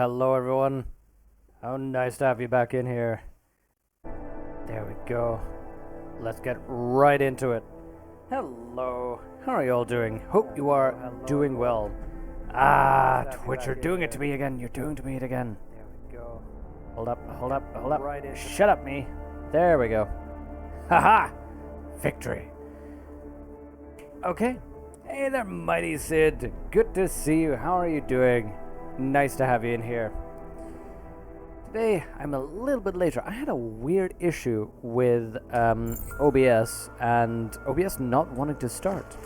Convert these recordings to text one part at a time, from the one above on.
Hello everyone. How nice to have you back in here. There we go. Let's get right into it. Hello. How are you all doing? Hope you are doing well. Twitch, you're doing it to me again. You're doing it again. There we go. Hold up. Shut up, me. There we go. Haha! Victory. Okay. Hey there, Mighty Sid. Good to see you. How are you doing? Nice to have you in here. today I'm a little bit later. I had a weird issue with OBS and OBS not wanting to start.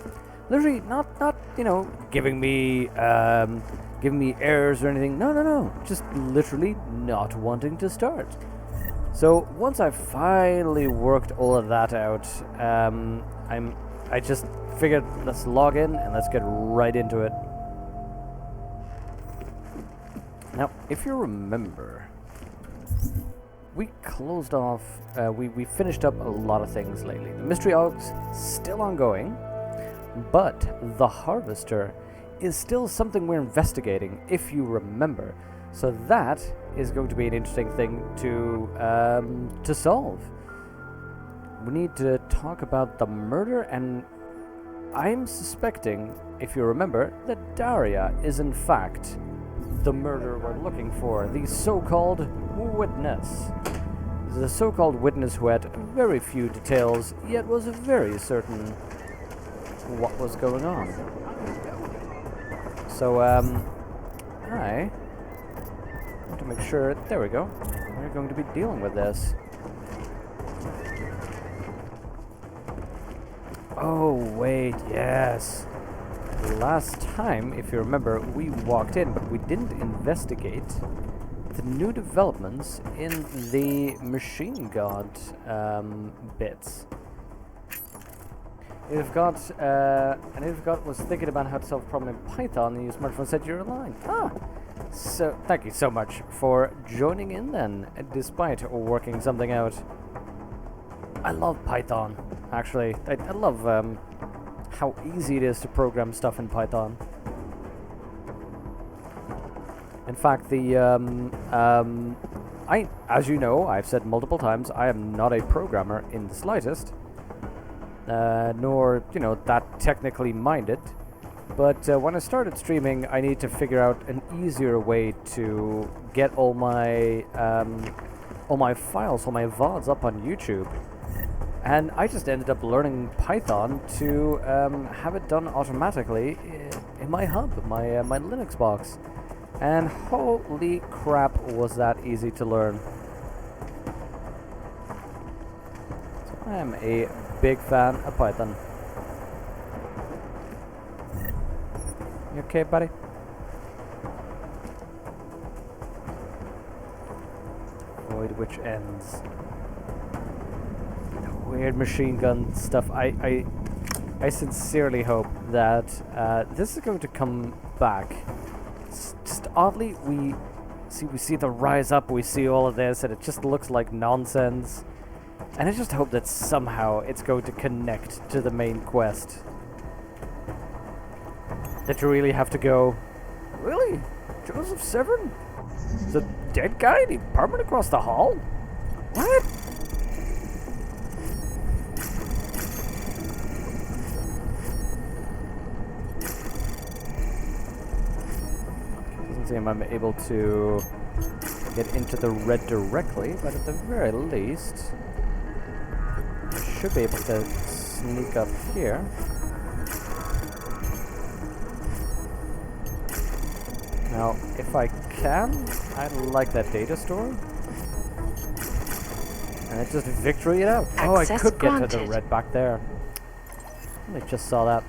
Literally, not you know, giving me errors or anything. No. Just literally not wanting to start. So once I finally worked all of that out, I just figured let's log in and let's get right into it. Now, if you remember, we closed off, we finished up a lot of things lately. The Mystery Aug's still ongoing, but the Harvester is still something we're investigating, if you remember. So that is going to be an interesting thing to solve. We need to talk about the murder, and I'm suspecting, if you remember, that Daria is in fact the murderer we're looking for, the so-called witness. The so-called witness who had very few details, yet was very certain what was going on. So, I want to make sure, there we go, we're going to be dealing with this. Oh, wait, yes. Last time, if you remember, we walked in, but we didn't investigate the new developments in the machine god bits. Nidafgot was thinking about how to solve a problem in Python and your smartphone said you're online. So thank you so much for joining in then, despite working something out. I love Python, actually. I love how easy it is to program stuff in Python. In fact, as you know, I've said multiple times, I am not a programmer in the slightest, nor, you know, that technically minded. But when I started streaming, I need to figure out an easier way to get all my files, all my VODs up on YouTube. And I just ended up learning Python to have it done automatically in my hub, my Linux box. And holy crap, was that easy to learn. So I am a big fan of Python. You okay, buddy? Avoid which ends. Weird machine gun stuff. I sincerely hope that this is going to come back. It's just oddly, we see the rise up, we see all of this, and it just looks like nonsense. And I just hope that somehow it's going to connect to the main quest. That you really have to go, really? Joseph Severin? The dead guy? The apartment across the hall? What? I'm able to get into the red directly, but at the very least, I should be able to sneak up here. Now, if I can, I like that data store. And it just victory it out. Oh, I could get to the red back there. I just saw that.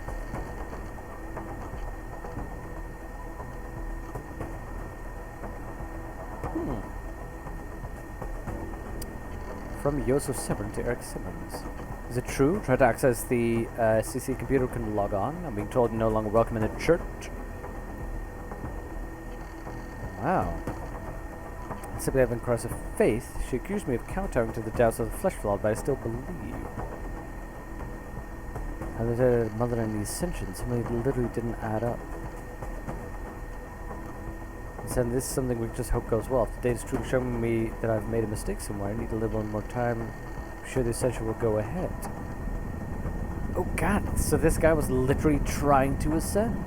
From Joseph Severin to Eric Simmons. Is it true? Try to access the CC computer, can log on. I'm being told no longer welcome in the church. Wow. Simply having crisis of faith, she accused me of kowtowing to the doubts of the flesh flawed, but I still believe. I was a mother in the ascension, something literally didn't add up. And this is something we just hope goes well. If the data's truly showing me that I've made a mistake somewhere, I need a little more time. I'm sure the ascension will go ahead. Oh god, so this guy was literally trying to ascend.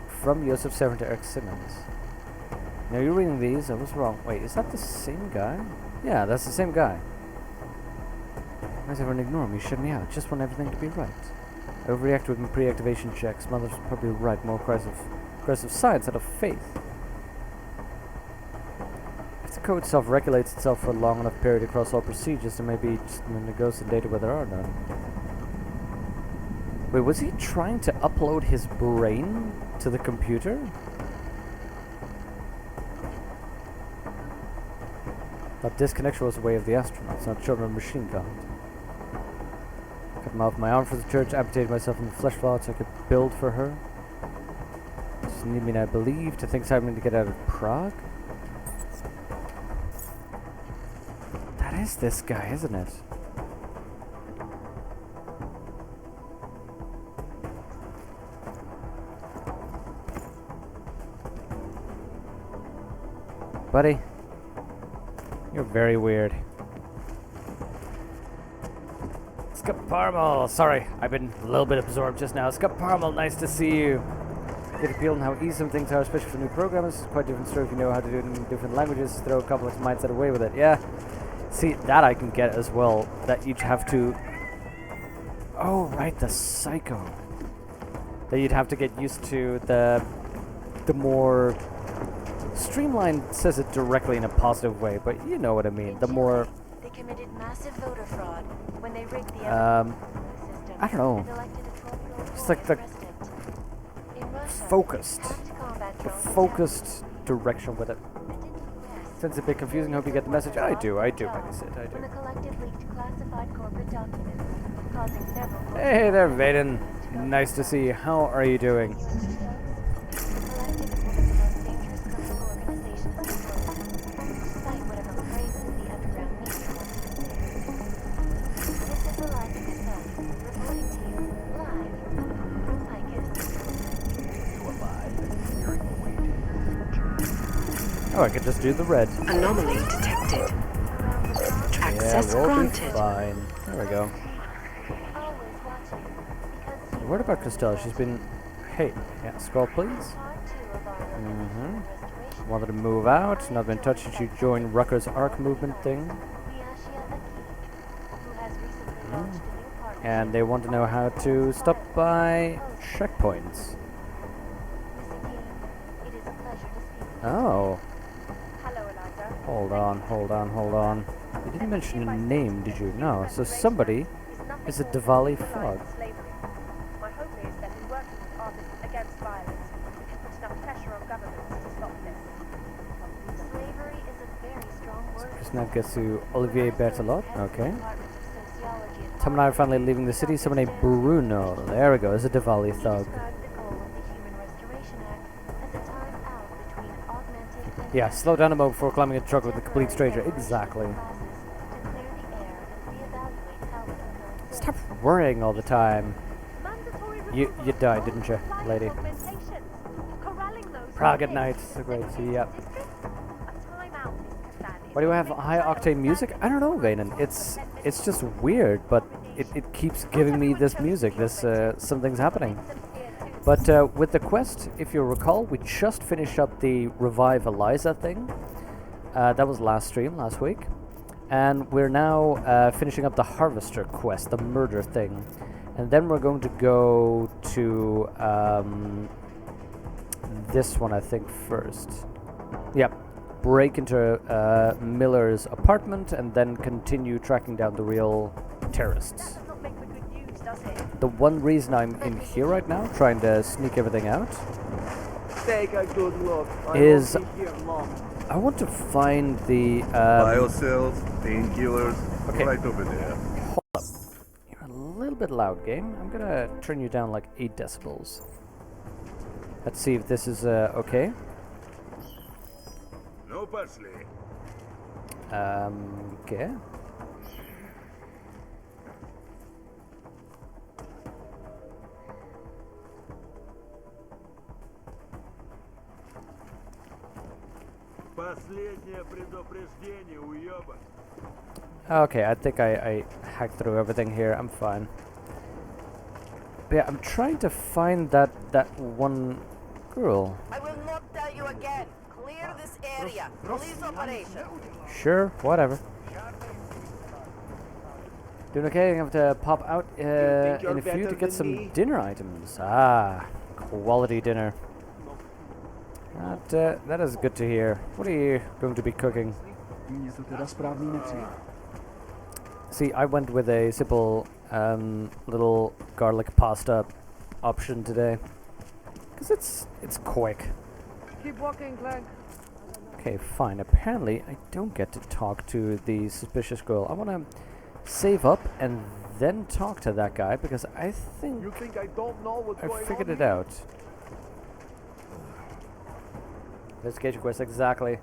From Joseph Severin to Eric Simmons. Now you're reading these, I was wrong. Wait, is that the same guy? Yeah, that's the same guy. Why does everyone ignore me, shut me out? Just want everything to be right. I overreact with my pre-activation checks. Mother's probably right, more aggressive science out of faith. code self-regulates itself for a long enough period across all procedures, and maybe just when it goes to data where there are none. Wait, was he trying to upload his brain to the computer? That disconnection was the way of the astronauts, not children of machine god. Cut him off my arm for the church, amputated myself in the flesh flout so I could build for her. Just need me now believe to think time to get out of Prague? That is this guy, isn't it? Buddy, you're very weird. Scaparmal! Sorry, I've been a little bit absorbed just now. Scaparmal, nice to see you. Get a feel on how easy some things are, especially for new programmers. It's quite a different story if you know how to do it in different languages. Throw a complex mindset away with it. Yeah. See, that I can get as well. That you'd have to... Oh, right, the psycho. That you'd have to get used to the more... Streamline says it directly in a positive way, but you know what I mean. The more... They committed massive voter fraud when they rigged the system. I don't know. It's like the focused direction with it. Since it's a bit confusing, hope you get the message. I do, like I said, I do. When the collective leaked classified corporate documents, causing several... Hey there, Vaden. Nice to see you. How are you doing? Oh, I could just do the red. Anomaly detected. Access yeah, we'll granted. Be fine. There we go. What about Costello? She's been... Hey, yeah, scroll please. Wanted to move out, not been touched since you joined Rucker's arc movement thing. And they want to know how to stop by checkpoints. Oh. Hold on. You didn't mention a name, did you? No. So somebody is a Diwali fog. My hope is that in working with artists against violence, we can put enough pressure on governments to stop this. Slavery is a very strong word. Chris now gets to Olivier Berthelot. Okay. Tom and I are finally leaving the city. Someone named Bruno. There we go. There's a Diwali thug. Yeah, slow down a moment before climbing a truck with a complete stranger. Exactly. Stop worrying all the time. You died, didn't you, lady? Prague at night. So great. So, yeah. Why do I have high octane music? I don't know, Vanen. It's just weird, but it keeps giving me this music. This something's happening. But with the quest, if you'll recall, we just finished up the Revive Eliza thing. That was last stream, last week. And we're now finishing up the Harvester quest, the murder thing. And then we're going to go to this one, I think, first. Yep. Break into Miller's apartment and then continue tracking down the real terrorists. The one reason I'm in here right now, trying to sneak everything out, Take a good look. is I want to find the biocells, painkillers, okay. right over there. Hold up. You're a little bit loud, game. I'm gonna turn you down like 8 decibels. Let's see if this is okay. No parsley. Okay. Okay, I think I hacked through everything here. I'm fine. But yeah, I'm trying to find that one girl. I will not tell you again. Clear this area. Police operation. Sure, whatever. Doing okay. I have to pop out in a few to get some dinner items. Ah, quality dinner. That is good to hear. What are you going to be cooking? Mě to teda správný nepřijde. See, I went with a simple little garlic pasta option today. Because it's quick. Keep walking, Clank. Okay, fine. Apparently, I don't get to talk to the suspicious girl. I want to save up and then talk to that guy because I think You think I don't know what's I going figured on it here? out. Investigation quest, exactly.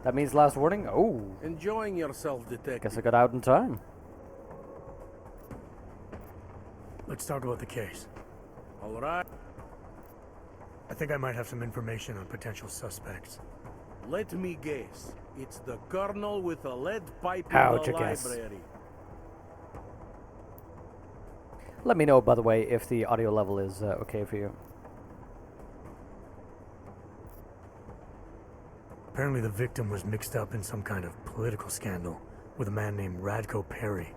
That means last warning? Oh, Enjoying yourself, detective. guess I got out in time. Let's talk about the case. All right. I think I might have some information on potential suspects. Let me guess. It's the colonel with a lead pipe How'd in you the guess? library. Let me know, by the way, if the audio level is okay for you. Apparently the victim was mixed up in some kind of political scandal with a man named Radko Perry.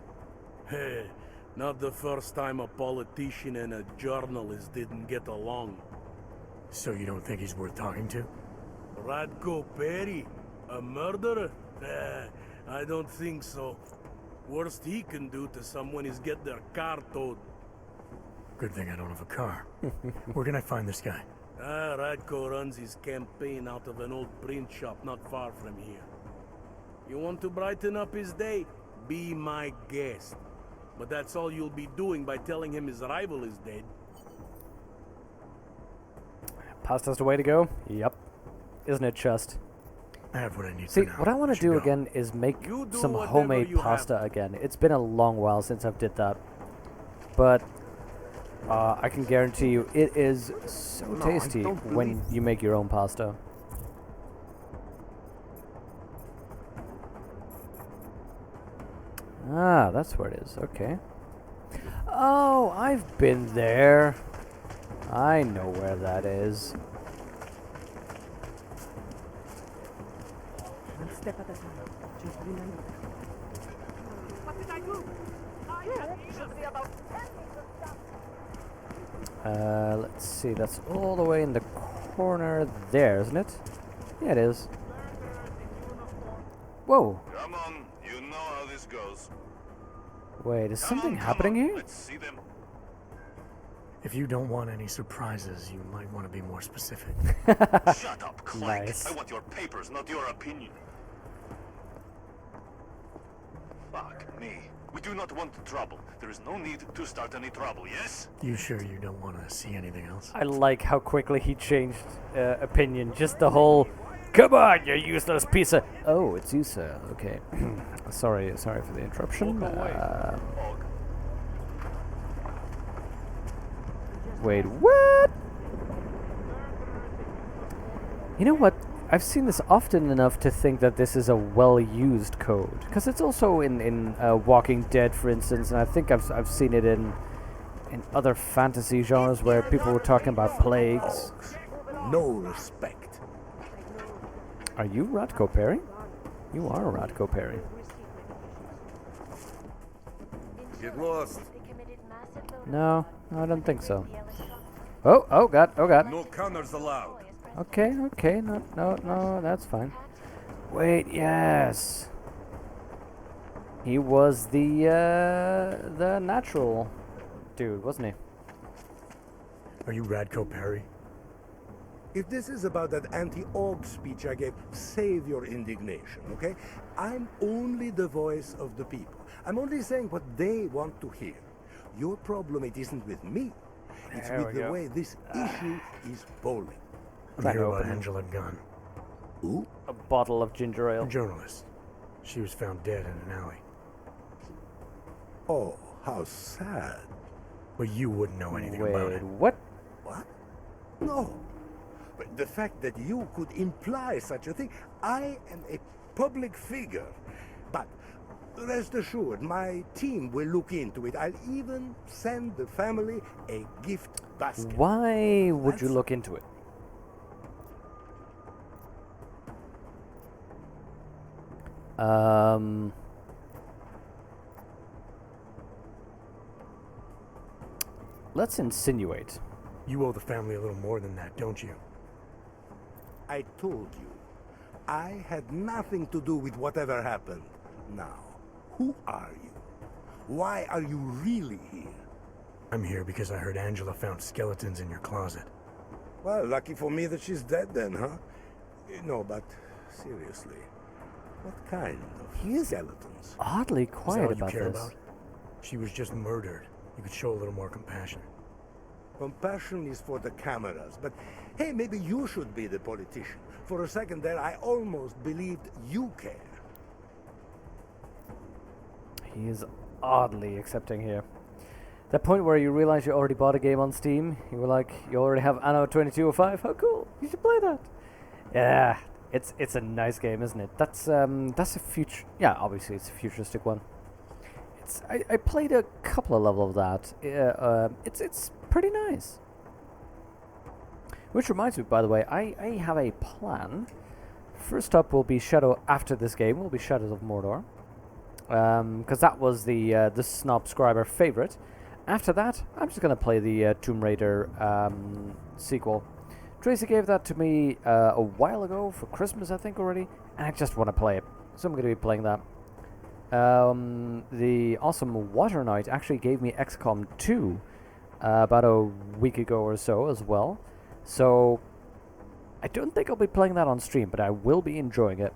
Hey, not the first time a politician and a journalist didn't get along. So you don't think he's worth talking to? Radko Perry? A murderer? I don't think so. Worst he can do to someone is get their car towed. Good thing I don't have a car. Where can I find this guy? Radko runs his campaign out of an old print shop not far from here. You want to brighten up his day? Be my guest. But that's all you'll be doing by telling him his rival is dead. Pasta's the way to go? Yep. Isn't it just? I have what I need See, for now. what I want to Should do go. again is make You do some whatever homemade you have pasta to. again. It's been a long while since I've did that. But I can guarantee you it is so No, I tasty don't when believe- you make your own pasta. Ah, that's where it is. Okay. Oh, I've been there. I know where that is. One step at a time. Just remember. What did I do? I can even see about 10 meters down. Let's see. That's all the way in the corner there, isn't it? Yeah, it is. Whoa. Come on, you know how this goes. Wait, is Come something on, come happening on, here? Let's see them. If you don't want any surprises, you might want to be more specific. Shut up, Clank. Nice. I want your papers, not your opinion. Fuck me. We do not want trouble. There is no need to start any trouble, yes? You sure you don't want to see anything else? I like how quickly he changed opinion. Just the whole, come on, you useless piece of... Oh, it's you, sir. Okay. sorry for the interruption. Wait, what? You know what? I've seen this often enough to think that this is a well-used code. Because it's also in Walking Dead, for instance, and I think I've seen it in other fantasy genres where people were talking about plagues. No respect. Are you Radko Perry? You are Radko Perry. Get lost. They committed massive voter No, I don't think so. the electronic Oh God. No counters allowed. Okay, no, that's fine. Wait, yes. He was the natural dude, wasn't he? Are you Radko Perry? If this is about that anti-org speech I gave, save your indignation, okay? I'm only the voice of the people. I'm only saying what they want to hear. Your problem, it isn't with me. It's There with we the go. way this issue is bowling. I'm Back here about open. Angela Gunn, Who? A bottle of ginger a ale. journalist. She was found dead in an alley. Oh, how sad. But you wouldn't know anything about Wait, it. what? What? No. But the fact that you could imply such a thing, I am a public figure. But rest assured, my team will look into it. I'll even send the family a gift basket. Why would you That's- look into it? Let's insinuate. You owe the family a little more than that, don't you? I told you, I had nothing to do with whatever happened. Now, who are you? Why are you really here? I'm here because I heard Angela found skeletons in your closet. Well, lucky for me that she's dead then, huh? No, but seriously, what kind of skeletons? Oddly Is that quiet all you about care this. about? She was just murdered. You could show a little more compassion. Compassion is for the cameras, but hey, maybe you should be the politician. For a second there, I almost believed you care. He is oddly accepting here. That point where you realize you already bought a game on Steam, you were like, you already have Anno 2205? How cool! You should play that. Yeah, it's a nice game, isn't it? That's a future. Yeah, obviously it's a futuristic one. I played a couple of levels of that. It's pretty nice. Which reminds me, by the way, I have a plan. First up will be after this game will be Shadows of Mordor, because that was the Snobscriber favorite. After that, I'm just gonna play the Tomb Raider sequel. Tracy gave that to me a while ago for Christmas, I think already, and I just want to play it, so I'm gonna be playing that. The awesome Water Knight actually gave me XCOM 2 about a week ago or so as well. So I don't think I'll be playing that on stream, but I will be enjoying it.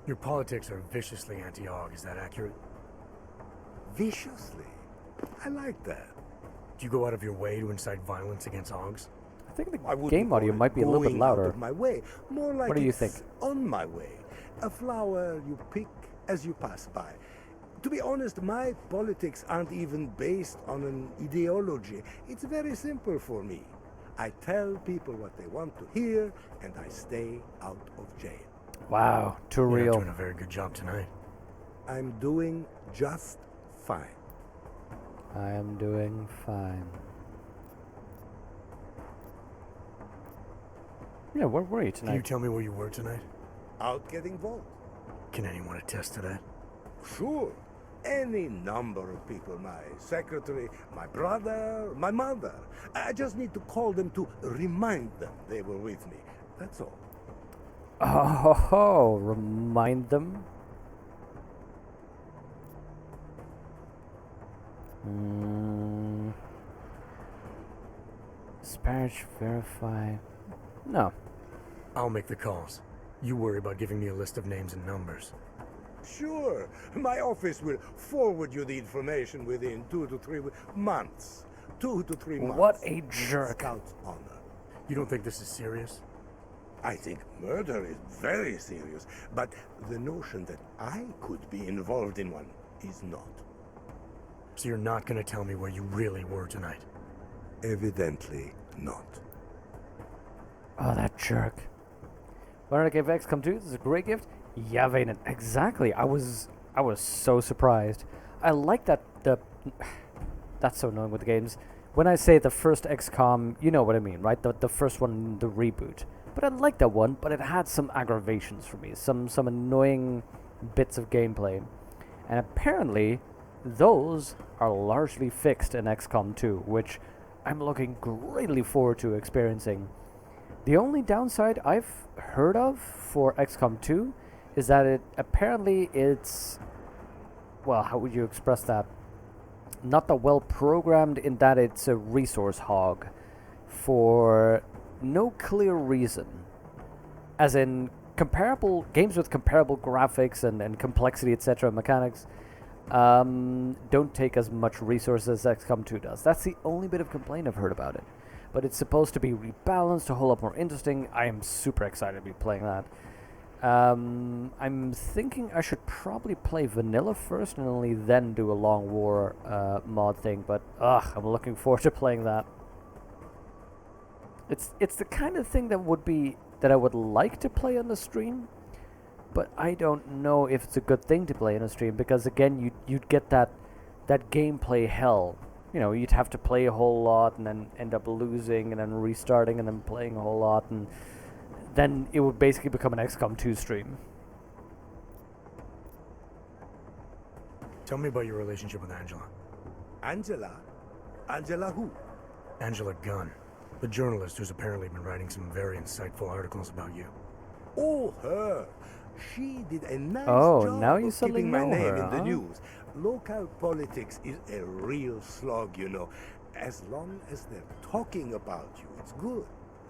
Your politics are viciously anti-Aug, is that accurate? Viciously? I like that. Do you go out of your way to incite violence against Augs? I think the I wouldn't game call audio it might be a little bit going out louder. of my way. More like What do you it's think? on my way. A flower you pick as you pass by. To be honest, my politics aren't even based on an ideology. It's very simple for me. I tell people what they want to hear, and I stay out of jail. Wow, too You're real. not doing a very good job tonight. I'm doing just fine. I am doing fine. Yeah, where were you Can you tonight? tell me where you were tonight? Out getting votes. Can anyone attest to that? Sure. Any number of people. My secretary, my brother, my mother. I just need to call them to remind them they were with me. That's all. Oh, remind them? Disparage, verify. No. I'll make the calls. You worry about giving me a list of names and numbers. Sure. My office will forward you the information within 2 to 3 months. 2 to 3 months. What a jerk. Scout's honor. You don't think this is serious? I think murder is very serious, but the notion that I could be involved in one is not. So you're not going to tell me where you really were tonight? Evidently not. Oh, that jerk. Why did I give XCOM 2? This is a great gift. Yeah, Vaden. Exactly. I was so surprised. I like that that's so annoying with the games. When I say the first XCOM, you know what I mean, right? The first one, the reboot. But I liked that one, but it had some aggravations for me. Some annoying bits of gameplay. And apparently, those are largely fixed in XCOM 2, which I'm looking greatly forward to experiencing. The only downside I've heard of for XCOM 2 is that it's, well, how would you express that? Not that well programmed in that it's a resource hog for no clear reason. As in, comparable games with comparable graphics and complexity, etc., mechanics, don't take as much resources as XCOM 2 does. That's the only bit of complaint I've heard about it. But it's supposed to be rebalanced, a whole lot more interesting. I am super excited to be playing that. I'm thinking I should probably play vanilla first and only then do a Long War mod thing. But I'm looking forward to playing that. It's the kind of thing that I would like to play on the stream, but I don't know if it's a good thing to play on a stream because again you'd get that gameplay hell. You know, you'd have to play a whole lot and then end up losing and then restarting and then playing a whole lot, and then it would basically become an XCOM 2 stream. Tell me about your relationship with Angela. Angela? Angela who? Angela Gunn, the journalist who's apparently been writing some very insightful articles about you. Oh, her. She did a nice Oh, job now you of suddenly keeping my know name her, in the huh? news. Local politics is a real slog, you know. As long as they're talking about you, it's good.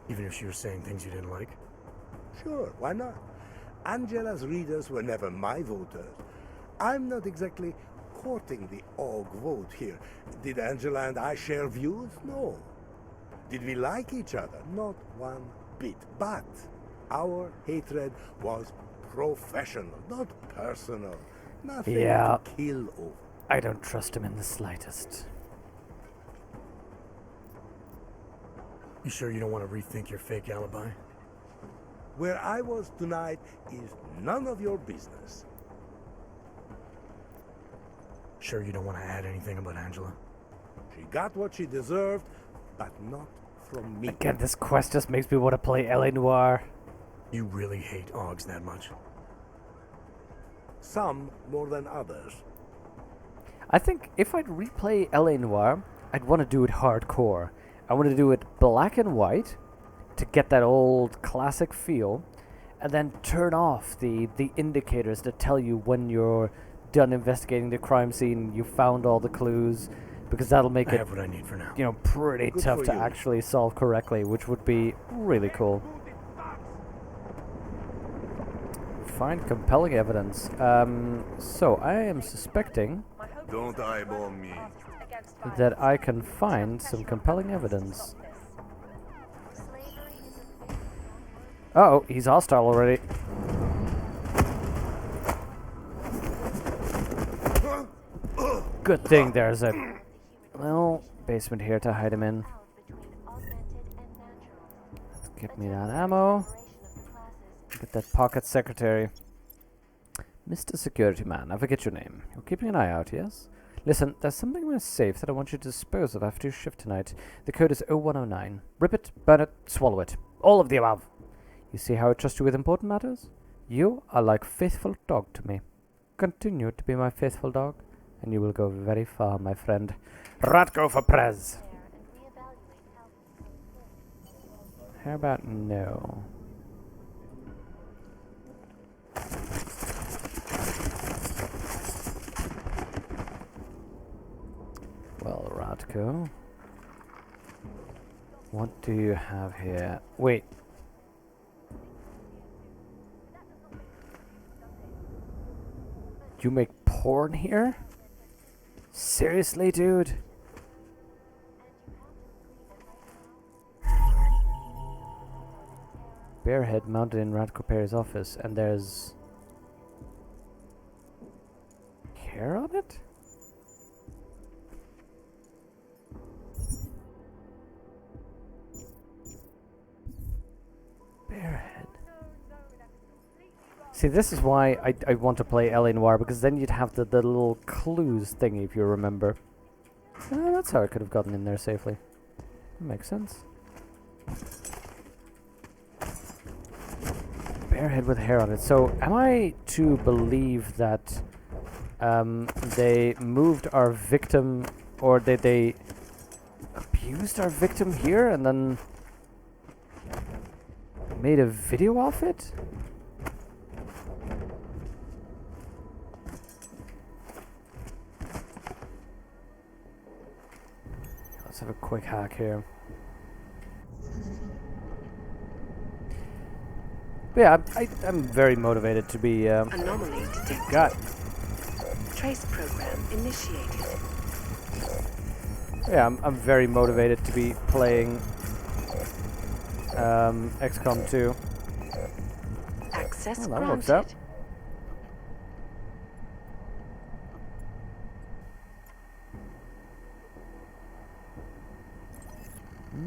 Even if she was saying things you didn't like? Sure, why not? Angela's readers were never my voters. I'm not exactly courting the Og vote here. Did Angela and I share views? No. Did we like each other? Not one bit. But our hatred was professional, not personal. Nothing Yeah. to kill over. I don't trust him in the slightest. You sure you don't want to rethink your fake alibi? Where I was tonight is none of your business. Sure you don't want to add anything about Angela? She got what she deserved, but not from me. Again, this quest just makes me want to play L.A. Noire. You really hate Augs that much? Some more than others. I think if I'd replay L.A. Noire, I'd want to do it hardcore. I want to do it black and white to get that old classic feel, and then turn off the indicators that tell you when you're done investigating the crime scene, you found all the clues, because that'll make I it, have what I need for now. you know, pretty Good tough for to you. actually solve correctly, which would be really cool. Find compelling evidence. So I am suspecting My hope Don't is that eyeball working me. with artists against violence that I can puts enough find some pressure on compelling governments to evidence. stop this. Slavery is a big Oh, he's hostile already. Good thing there's a little basement here to hide him in. between augmented and natural. Let's get me that ammo. Get that pocket secretary. Mr. Security Man, I forget your name. You're keeping an eye out, yes? Listen, there's something in my safe that I want you to dispose of after your shift tonight. The code is 0109. Rip it, burn it, swallow it. All of the above. You see how I trust you with important matters? You are like faithful dog to me. Continue to be my faithful dog, and you will go very far, my friend. Ratko for Prez! How about no? Well, Radko, what do you have here? Wait. You make porn here? Seriously, dude? Bearhead mounted in Radko Perry's office, and there's hair on it? Bearhead. See, this is why I want to play L.A. Noire, because then you'd have the little clues thingy, if you remember. That's how I could have gotten in there safely. Makes sense. Bearhead with hair on it. So, am I to believe that they moved our victim, or they abused our victim here and then made a video of it? Let's have a quick hack here. But yeah, I'm very motivated to be. Anomaly detected. God. Trace program initiated. Yeah, I'm very motivated to be playing XCOM 2. Access Well, that works granted. out.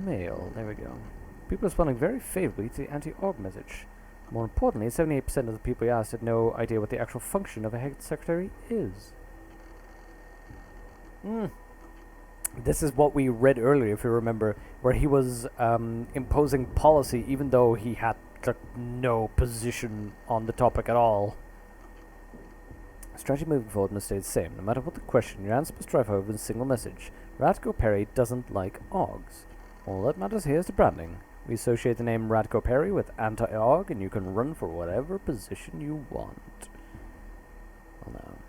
Mail, there we go. People are responding very favorably to the anti-org message. More importantly, 78% of the people we asked had no idea what the actual function of a head secretary is. This is what we read earlier, if you remember, where he was imposing policy even though he had no position on the topic at all. Strategy moving forward must stay the same. No matter what the question, your answer must drive home with a single message. Radko Perry doesn't like OGs. All that matters here is the branding. We associate the name Radko Perry with anti-AUG, and you can run for whatever position you want. Well, now.